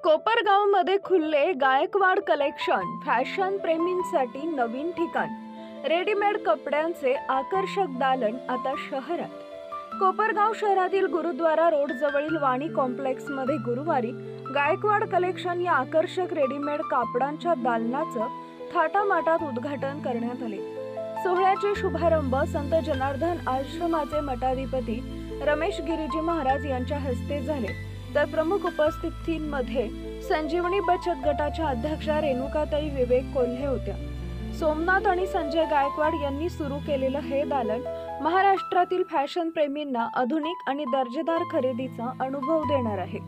कोपरगावमध्ये खुलले Gaikwad collection. Fashion प्रेमींसाठी नवीन ठिकाण. रेडीमेड कपड्यांचे आकर्षक दालन आता शहरात. कोपरगाव शहरातील गुरुद्वारा रोड जवळील वाणी कॉम्प्लेक्समध्ये गुरुवारी गायकवाड कलेक्शन या आकर्षक रेडीमेड कापडांच्या दालनाचं थाटामाटात उद्घाटन करण्यात आले. सोहळ्याचे शुभारंभ संत जनार्दन आश्रमाचे मठाधिपती रमेश गिरीजी महाराज यांच्या हस्ते झाले, तर प्रमुख उपस्थितींमध्ये संजीवनी बचत गटाच्या अध्यक्षा रेणुकाताई विवेक कोल्हे होत्या. सोमनाथ आणि संजय गायकवाड यांनी सुरू केलेलं हे दालन महाराष्ट्रातील फॅशन प्रेमींना आधुनिक आणि दर्जेदार खरेदीचा अनुभव देणार आहे.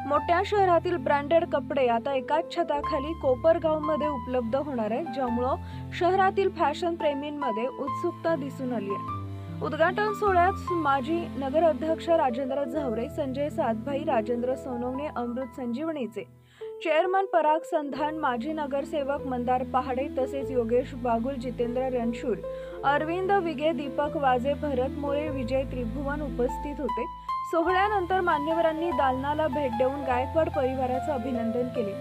मोठ्या शहरातील ब्रँडेड कपडे आता एकाच छताखाली कोपरगावमध्ये उपलब्ध होणार आहेत, ज्यामुळे शहरातील फॅशन प्रेमींमध्ये उत्सुकता दिसून आली आहे. उद्घाटन सोहळ्यात माजी नगराध्यक्ष राजेंद्र झवरे, संजय सातभाई, राजेंद्र सोनवणे, अमृत संजीवनीचे चेअरमन पराग संधान, माजी नगरसेवक मंदार पहाडे तसेच योगेश बागुल, जितेंद्र रणशूर, अरविंद विगे, दीपक वाजे, भरत मोरे, विजय त्रिभुवन उपस्थित होते. सोहळ्यानंतर मान्यवरांनी दालनाला भेट देऊन गायकवाड परिवाराचं अभिनंदन केले.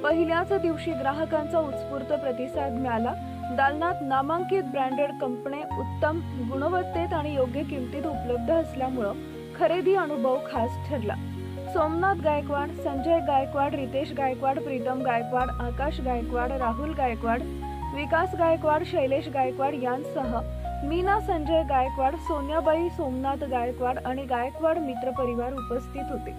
पहिल्याच दिवशी ग्राहकांचा उत्स्फूर्त प्रतिसाद मिळाला. दालनात नामांकित ब्रँडेड कंपन्या उत्तम गुणवत्तेत आणि योग्य किमतीत उपलब्ध असल्यामुळे खरेदी अनुभव खास ठरला. सोमनाथ गायकवाड, संजय गायकवाड, रितेश गायकवाड, प्रीतम गायकवाड, आकाश गायकवाड, राहुल गायकवाड, विकास गायकवाड, शैलेश गायकवाड यांसह मीना संजय गायकवाड, सोन्याबाई, सोमनाथ गायकवाड आणि गायकवाड मित्र परिवार उपस्थित होते.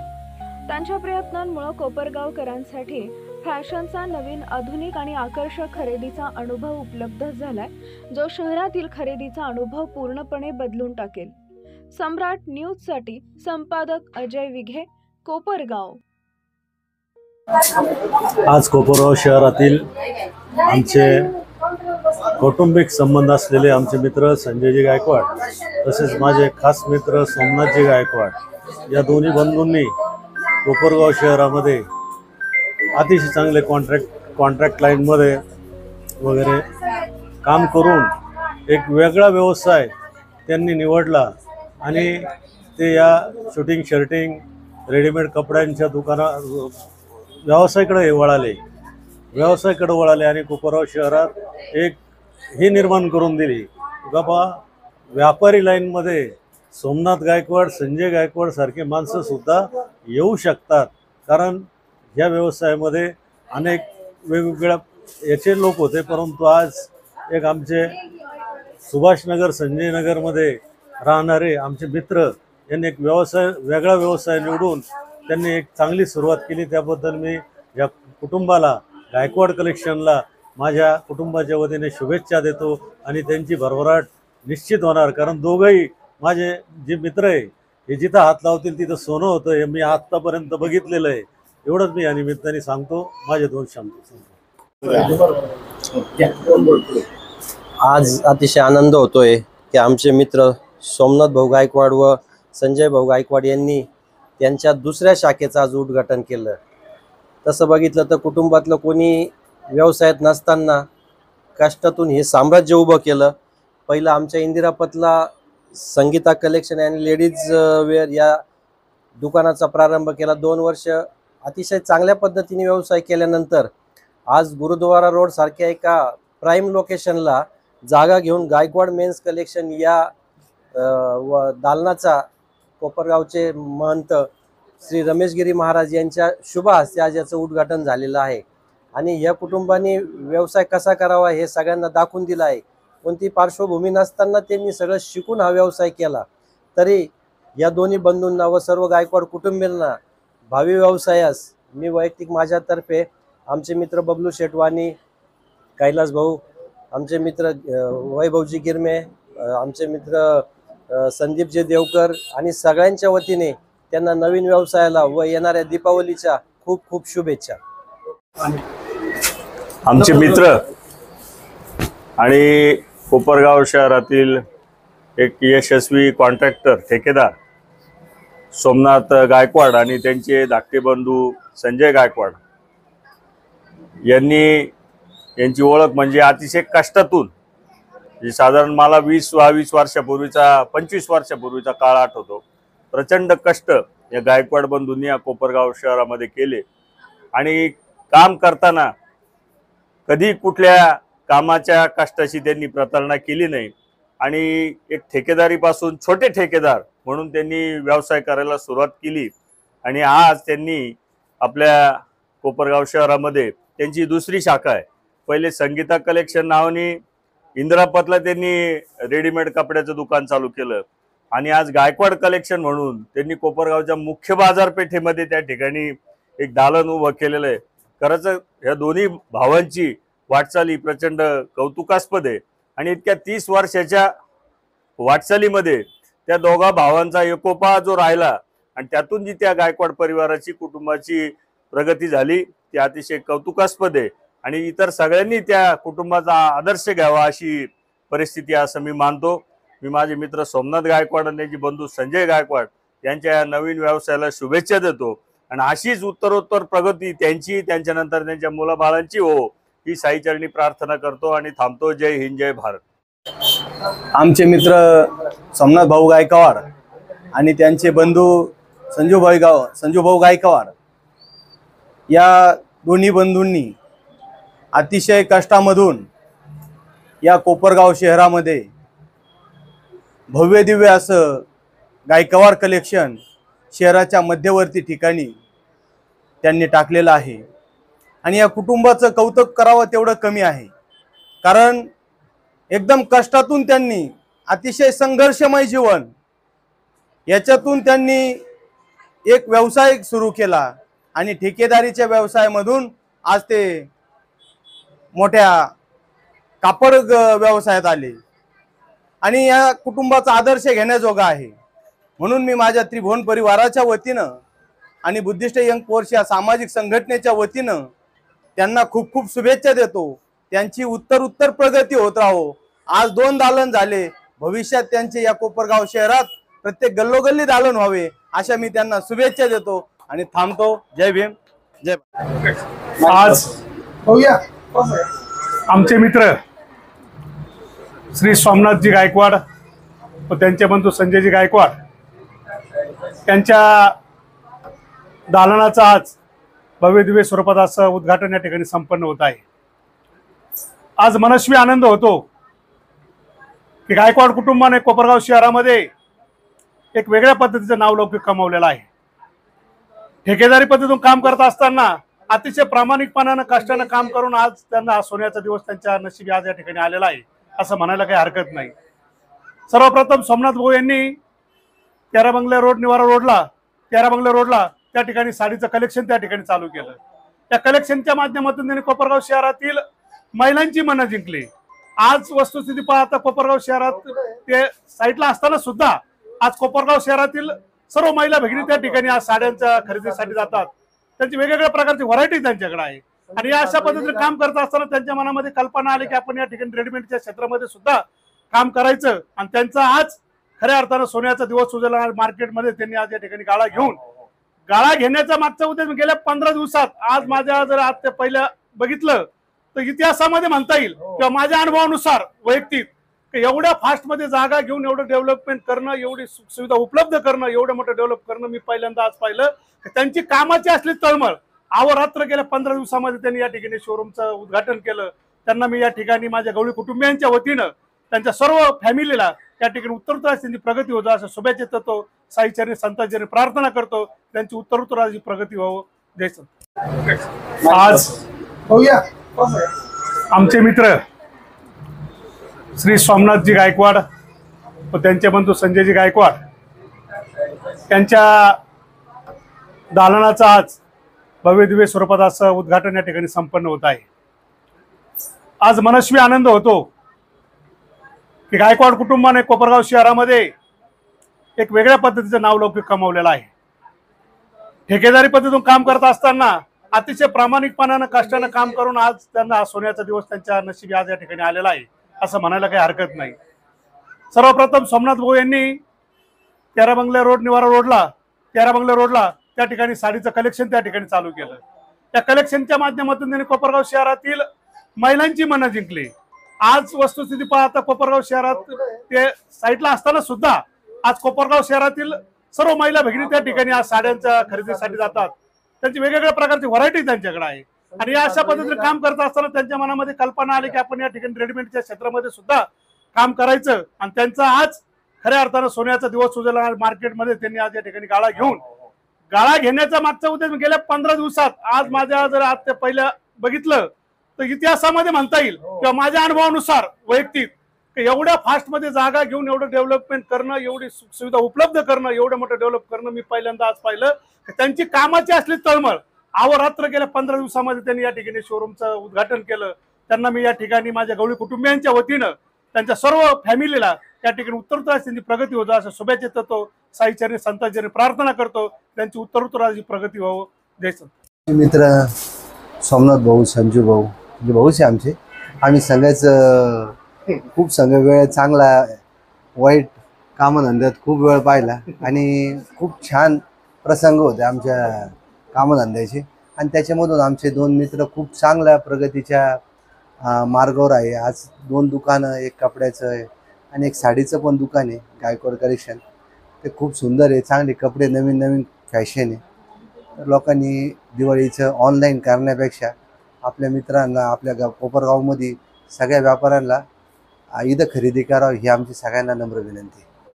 त्यांच्या प्रयत्नांमुळे कोपरगावकरांसाठी फॅशनचा नवीन, आधुनिक आणि आकर्षक खरेदीचा अनुभव उपलब्ध झालाय, जो शहरातील खरेदीचा अनुभव पूर्णपणे बदलून टाकेल. सम्राट न्यूजसाठी संपादक अजय विघे, कोपरगाव. आज कोपरगाव शहरातील आमचे कौटुंबिक संबंध असलेले आमचे मित्र संजयजी गायकवाड तसेच माझे खास मित्र सोमनाथजी गायकवाड या दोन्ही बंधूंनी कोपरगाव शहरामध्ये अतिशय चांगले कॉन्ट्रॅक्ट लाईनमध्ये वगैरे काम करून एक वेगळा व्यवसाय त्यांनी निवडला आणि ते या शूटिंग, शर्टिंग, रेडीमेड कपड्यांच्या व्यवसायाकडे वळाले आणि कोपरगाव शहरात एक ही निर्माण करून दिली. बाबा, व्यापारी लाईनमध्ये सोमनाथ गायकवाड, संजय गायकवाड सारखे माणसं सुद्धा येऊ शकतात, कारण या व्यवसायामध्ये अनेक वेगवेगळ्या याचे लोक होते, परंतु आज एक आमचे सुभाषनगर, संजयनगरमध्ये राहणारे आमचे मित्र यांनी एक वेगळा व्यवसाय निवडून त्यांनी एक चांगली सुरुवात केली. त्याबद्दल मी या कुटुंबाला, गायकवाड कलेक्शनला माझ्या कुटुंबाच्या वतीने शुभेच्छा देतो आणि त्यांची भरभराट निश्चित होणार, कारण दोघंही माझे जे मित्र आहे हे जिथं हात लावतील तिथं सोनं होतं, हे मी आत्तापर्यंत बघितलेलं आहे. एवढंच मी या निमित्ताने सांगतो. माझे दोन शब्द. आज अतिशय आनंद होतोय की आमचे मित्र सोमनाथ भाऊ गायकवाड व संजय भाऊ गायकवाड यांनी त्यांच्या दुसऱ्या शाखेचं आज उद्घाटन केलं. तसं बघितलं तर कुटुंबातलं कोणी व्यवसायात नसताना कष्टातून हे साम्राज्य उभं केलं. पहिलं आमच्या इंदिरापतला संगीता कलेक्शन आणि लेडीज वेअर या दुकानाचा प्रारंभ केला. 2 वर्ष अतिशय चांगल्या पद्धतीने व्यवसाय केल्यानंतर आज गुरुद्वारा रोड सारख्या एका प्राईम लोकेशनला जागा घेऊन गायकवाड मेन्स कलेक्शन या दालनाचा कोपरगावचे महंत श्री रमेश गिरी महाराज यांच्या शुभ हस्ते आज याचं उद्घाटन झालेलं आहे. आणि या कुटुंबाने व्यवसाय कसा करावा हे सगळ्यांना दाखवून दिलं आहे. कोणती पार्श्वभूमी नसताना त्यांनी सगळं शिकून हा व्यवसाय केला. तरी या दोन्ही बंधूंना व सर्व गायकवाड कुटुंबियांना भावी व्यवसायास मी वैयक्तिक माझ्यातर्फे आमचे मित्र बबलू शेटवानी, कैलास भाऊ, आमचे मित्र वैभवजी गिरमे, आमचे मित्र संदीपजी देवकर आणि सगळ्यांच्या वतीने त्यांना नवीन व्यवसायाला व येणाऱ्या दीपावलीच्या खूप खूप शुभेच्छा. आमचे मित्र आणि कोपरगाव शहरातील एक यशस्वी कॉन्ट्रॅक्टर, ठेकेदार सोमनाथ गायकवाड आणि त्यांचे धाकटे बंधू संजय गायकवाड यांची ओळख म्हणजे अतिशय कष्टातून, साधारण मला 20-22 वर्षापूर्वीचा 25 वर्षापूर्वीचा काळ आठवतो. प्रचंड कष्ट या गायकवाड बंधूंनी या कोपरगाव शहरामध्ये केले आणि काम करताना कधी कुठल्या कामाच्या कष्टाची त्यांनी प्रतारणा केली नाही आणि एक ठेकेदारीपासून छोटे ठेकेदार म्हणून त्यांनी व्यवसाय करायला सुरुवात केली आणि आज त्यांनी आपल्या कोपरगाव शहरामध्ये त्यांची दुसरी शाखा आहे. पहिले संगीता कलेक्शन नावाने इंदिरापतला त्यांनी रेडीमेड कपड्याचं दुकान चालू केलं आणि आज गायकवाड कलेक्शन म्हणून त्यांनी कोपरगावच्या मुख्य बाजारपेठेमध्ये त्या ठिकाणी एक दालन उभं केलेलं आहे. खरंच ह्या दोन्ही भावांची वाटचाली प्रचंड कौतुकास्पद आहे आणि इतक्या 30 वर्षाच्या वाटचालीमध्ये त्या दोघा भावांचा एकोपा जो राहिला आणि त्यातून जी त्या गायकवाड परिवाराची कुटुंबाची प्रगती झाली ती अतिशय कौतुकास्पद आहे आणि इतर सगळ्यांनी त्या कुटुंबाचा आदर्श घ्यावा अशी परिस्थिती असं मी मानतो. मी माझे मित्र सोमनाथ गायकवाड आणि त्यांचे बंधू संजय गायकवाड यांच्या या नवीन व्यवसायाला शुभेच्छा देतो आणि अशीच उत्तरोत्तर प्रगती त्यांची त्यांच्यानंतर त्यांच्या मुलाबाळांची हो ही साईचरणी प्रार्थना करतो आणि थांबतो. जय हिंद, जय भारत. आमचे मित्र सोमनाथ भाऊ गायकवाड आणि त्यांचे बंधू संजूभाऊ गायकवाड या दोन्ही बंधूंनी अतिशय कष्टामधून या कोपरगाव शहरामध्ये भव्य दिव्य असं गायकवाड कलेक्शन शहराच्या मध्यवर्ती ठिकाणी त्यांनी टाकलेलं आहे आणि या कुटुंबाचं कौतुक करावं तेवढं कमी आहे. कारण एकदम कष्टातून त्यांनी अतिशय संघर्षमय जीवन याच्यातून त्यांनी एक व्यवसाय सुरू केला आणि ठेकेदारीच्या व्यवसायामधून आज ते मोठ्या कापड व्यवसायात आले आणि या कुटुंबाचा आदर्श घेण्याजोगा आहे. म्हणून मी माझ्या त्रिभुवन परिवाराच्या वतीनं आणि बुद्धिस्ट यंग फोर्स या सामाजिक संघटनेच्या वतीनं त्यांना खूप खूप शुभेच्छा देतो. त्यांची उत्तर प्रगती होत राहो. आज 2 दालन झाले, भविष्यात त्यांचे या कोपरगाव शहरात प्रत्येक गल्लोगल्ली दालन व्हावे अशा मी त्यांना शुभेच्छा देतो आणि थांबतो. जय भीम, जय भारत. आज आमचे मित्र श्री सोमनाथजी गायकवाड व त्यांचे बंधू संजयजी गायकवाड यांच्या दालनाचं आज भव्य दिव्य स्वरूपात असं उद्घाटन या ठिकाणी संपन्न होत आहे. आज मनस्वी आनंद होतो की गायकवाड कुटुंबाने कोपरगाव शहरामध्ये एक वेगळ्या पद्धतीचं नावलौकिक कमावलेलं आहे. ठेकेदारी पद्धतीतून काम करत असताना अतिशय प्रामाणिकपणानं कष्टानं काम करून आज त्यांना सोन्याचा दिवस त्यांच्या नशिबी आज या ठिकाणी आलेला आहे असं म्हणायला काही हरकत नाही. सर्वप्रथम सोमनाथ भाऊ यांनी 13 बंगले रोड निवारा रोडला त्या ठिकाणी साडीचं कलेक्शन त्या ठिकाणी चालू केलं. त्या कलेक्शनच्या माध्यमातून त्यांनी कोपरगाव शहरातील महिलांची मनं जिंकली. आज वस्तुस्थिती पाहता कोपरगाव शहरात ते साईडला असताना सुद्धा आज कोपरगाव शहरातील सर्व महिला भगिनी त्या ठिकाणी आज साड्यांच्या खरेदीसाठी जातात. त्यांची वेगवेगळ्या प्रकारची व्हरायटी त्यांच्याकडे आहे आणि या अशा पद्धतीने काम करत असताना त्यांच्या मनामध्ये कल्पना आली की आपण या ठिकाणी रेडीमेडच्या क्षेत्रामध्ये सुद्धा काम करायचं आणि त्यांचा आज खऱ्या अर्थानं सोन्याचा दिवस उजळला. मार्केटमध्ये त्यांनी आज या ठिकाणी गाळा घेण्याचा मागचा उद्देश गेल्या 15 दिवसात आज माझ्या जर आज ते पहिलं बघितलं तर इतिहासामध्ये म्हणता येईल किंवा माझ्या अनुभवानुसार वैयक्तिक एवढ्या फास्टमध्ये जागा घेऊन एवढं डेव्हलपमेंट करणं, एवढी सुविधा उपलब्ध करणं, एवढं मोठं डेव्हलप करणं मी पहिल्यांदा आज पाहिलं. त्यांची कामाची असली तळमळ अहोरात्र गेल्या 15 दिवसामध्ये त्यांनी या ठिकाणी शोरूमचं उद्घाटन केलं. त्यांना मी या ठिकाणी माझ्या गवळी कुटुंबियांच्या वतीनं त्यांच्या सर्व फॅमिलीला त्या ठिकाणी उत्तरोत्तर त्यांची प्रगती होतं असं शुभेच्छा देतो. साईचरणी संतांचरणी प्रार्थना करतो त्यांची उत्तरोत्तर प्रगती व्हावं. जय संत. आज आमचे मित्र श्री सोमनाथजी गायकवाड व त्यांचे बंधू संजयजी गायकवाड यांच्या दालनाचं आज भव्य दिव्य स्वरूपात असं उद्घाटन या ठिकाणी संपन्न होत आहे. आज मनस्वी आनंद होतो की गायकवाड कुटुंबाने कोपरगाव शहरामध्ये एक वेगळ्या पद्धतीचं नावलौकिक कमावलेलं आहे. ठेकेदारी पद्धतीतून काम करत असताना अतिशय प्रामाणिकपणानं कष्टानं काम करून आज त्यांना सोन्याचा दिवस त्यांच्या नशिबी आज या ठिकाणी आलेला आहे असं म्हणायला काही हरकत नाही. सर्वप्रथम सोमनाथ भाऊ यांनी 13 बंगले रोडला त्या ठिकाणी साडीचं कलेक्शन त्या ठिकाणी चालू केलं. त्या कलेक्शनच्या माध्यमातून त्यांनी कोपरगाव शहरातील महिलांची मनं जिंकली. आज वस्तुस्थिती पाहता कोपरगाव शहरात ते साईडला असताना सुद्धा आज कोपरगाव शहरातील सर्व महिला भगिनी त्या ठिकाणी आज साड्यांच्या खरेदीसाठी जातात. त्यांची वेगवेगळ्या प्रकारची व्हरायटी त्यांच्याकडे आहे. आणि या अशा पद्धतीने काम करत असताना त्यांच्या मनामध्ये कल्पना आली की आपण या ठिकाणी रेडीमेडच्या क्षेत्रामध्ये सुद्धा काम करायचं. आणि त्यांचा आज खऱ्या अर्थानं सोन्याचा दिवस उजळला. मार्केटमध्ये त्यांनी आज या ठिकाणी गाळा घेण्याचा मागचा उद्देश गेल्या 15 दिवसात आज माझ्या जर आज ते पहिलं बघितलं तर इतिहासामध्ये म्हणता येईल किंवा माझ्या अनुभवानुसार वैयक्तिक एवढ्या फास्टमध्ये जागा घेऊन एवढं डेव्हलपमेंट करणं, एवढी सुविधा उपलब्ध करणं, एवढं मोठं डेव्हलप करणं मी पहिल्यांदा आज पाहिलं. त्यांची कामाची असली तळमळ अहोरात्र गेल्या 15 दिवसामध्ये त्यांनी या ठिकाणी शोरूमचं उद्घाटन केलं. त्यांना मी या ठिकाणी माझ्या गवळी कुटुंबियांच्या वतीनं त्यांच्या सर्व फॅमिलीला त्या ठिकाणी उत्तरोत्तर त्यांची प्रगती होतं असं शुभेच्छा देतो. साईचरणी संतांचरणी प्रार्थना करतो त्यांची उत्तरोत्तर प्रगती व्हावं. जय संत. मित्र सोमनाथ भाऊ, संजू भाऊ म्हणजे भाऊच आहे आमचे. आम्ही सगळ्याच खूप संघ वेळ चांगला वाईट कामधंद्यात खूप वेळ पाहिला आणि खूप छान प्रसंग होते आमच्या कामधंद्याचे. आणि त्याच्यामधून आमचे 2 मित्र खूप चांगल्या प्रगतीच्या मार्गावर आहे. आज 2 दुकानं, एक कपड्याचं आहे आणि एक साडीचं पण दुकान आहे गायकवाड कलेक्शन. ते खूप सुंदर आहे, चांगले कपडे, नवीन नवीन फॅशन आहे. तर लोकांनी दिवाळीचं ऑनलाईन करण्यापेक्षा आपल्या मित्रांना आपल्या कोपरगावमध्ये सगळ्या व्यापाऱ्यांना इथं खरेदी करावं ही आमची सगळ्यांना नम्र विनंती.